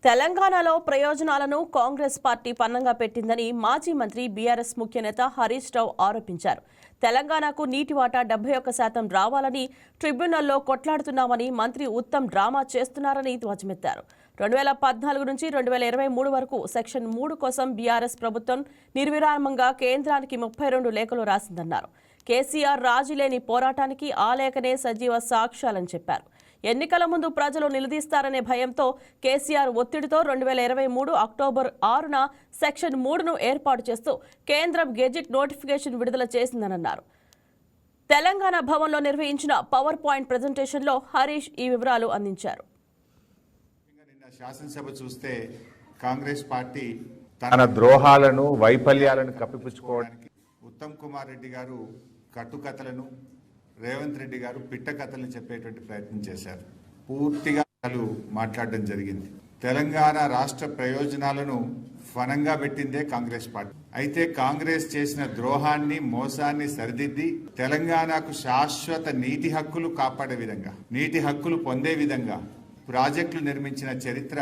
తెలంగాణలో ప్రయోజనాలను కాంగ్రెస్ పార్టీ పన్నంగా పెట్టిందని మాజీ మంత్రి బీఆర్ఎస్ ముఖ్య నేత హరీష్ రావు ఆరోపించారు. తెలంగాణకు నీటి వాటా 71% రావాలని ట్రిబ్యునల్లో కొట్లాడుతున్నామని మంత్రి ఉత్తమ్ డ్రామా చేస్తున్నారని ధ్వజమెత్తారు. 2014 నుంచి 2023 వరకు సెక్షన్ 3 కోసం బీఆర్ఎస్ ప్రభుత్వం నిర్విరామంగా కేంద్రానికి 32 లేఖలు రాసిందన్నారు. కేసీఆర్ రాజీలేని పోరాటానికి ఆ లేఖనే సజీవ సాక్ష్యాలని చెప్పారు. ఎన్నికల ముందు ప్రజలు నిలదీస్తారనే భయంతో కేసీఆర్ ఒత్తిడితో 2023 అక్టోబర్ 6న సెక్షన్ 3ను ఏర్పాటు చేస్తూ కేంద్రం గెజిట్ నోటిఫికేషన్ విడుదల చేసిందన్నారు. తెలంగాణ భవన్లో నిర్వహించిన పవర్ పాయింట్ ప్రెజెంటేషన్లో హరీష్ ఈ వివరాలు అందించారు. శాసనసభ చూస్తే కాంగ్రెస్ పార్టీ తన ద్రోహాలను వైఫల్యాలను కప్పిపుచ్చుకోవడానికి ఉత్తమ్ కుమార్ రెడ్డి గారు కట్టుకథలను, రేవంత్ రెడ్డి గారు పిట్ట కథలను చెప్పేటువంటి ప్రయత్నం చేశారు. పూర్తిగా మాట్లాడడం జరిగింది. తెలంగాణ రాష్ట్ర ప్రయోజనాలను ఫనంగా పెట్టిందే కాంగ్రెస్ పార్టీ. అయితే కాంగ్రెస్ చేసిన ద్రోహాన్ని, మోసాన్ని సరిదిద్ది తెలంగాణకు శాశ్వత నీటి హక్కులు కాపాడే విధంగా, నీటి హక్కులు పొందే విధంగా ప్రాజెక్టులు నిర్మించిన చరిత్ర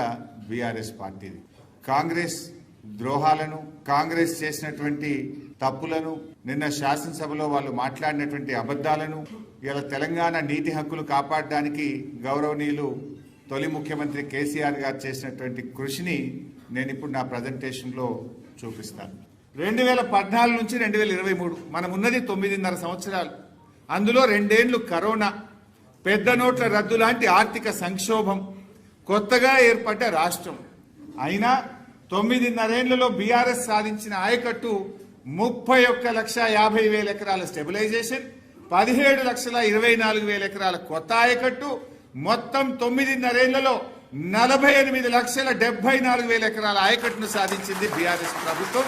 బీఆర్ఎస్ పార్టీది. కాంగ్రెస్ ద్రోహాలను, కాంగ్రెస్ చేసినటువంటి తప్పులను, నిన్న శాసనసభలో వాళ్ళు మాట్లాడినటువంటి అబద్ధాలను ఇలా తెలంగాణ నీటి హక్కులు కాపాడడానికి గౌరవనీయులు తొలి ముఖ్యమంత్రి కేసీఆర్ గారు చేసినటువంటి కృషిని నేను ఇప్పుడు నా ప్రజెంటేషన్లో చూపిస్తాను. 2014 నుంచి 2023 మనం ఉన్నది 9.5 సంవత్సరాలు. అందులో 2 ఏళ్లు కరోనా, పెద్ద నోట్ల రద్దు లాంటి ఆర్థిక సంక్షోభం, కొత్తగా ఏర్పడ్డ రాష్ట్రం. అయినా 9.5 ఏళ్లలో బీఆర్ఎస్ సాధించిన ఆయకట్టు 31,50,000 ఎకరాల స్టెబిలైజేషన్, 17,24,000 ఎకరాల కొత్త ఆయకట్టు, మొత్తం 9.5 ఏళ్లలో 48,74,000 ఎకరాల ఆయకట్టును సాధించింది బీఆర్ఎస్ ప్రభుత్వం,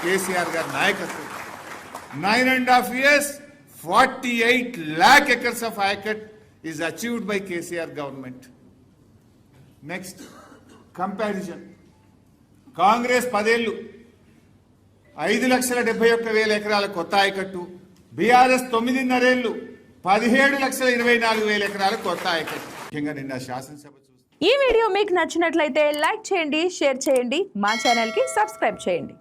కేసీఆర్ గారి నాయకత్వం. 9.5 years, 48 lakh acres of ayakat is achieved by KCR government. Next, comparison. Congress 10 ఏళ్లు 5,71,000 ఎకరాల కొత్త ఆయకట్టు, బీఆర్ఎస్ 9.5 ఏళ్లు 17,24,000 ఎకరాల కొత్త ఆయకట్టు. ముఖ్యంగా నిన్న శాసనసభ ఈ వీడియో మీకు నచ్చినట్లయితే లైక్ చేయండి, షేర్ చేయండి, మా ఛానల్కి సబ్స్క్రైబ్ చేయండి.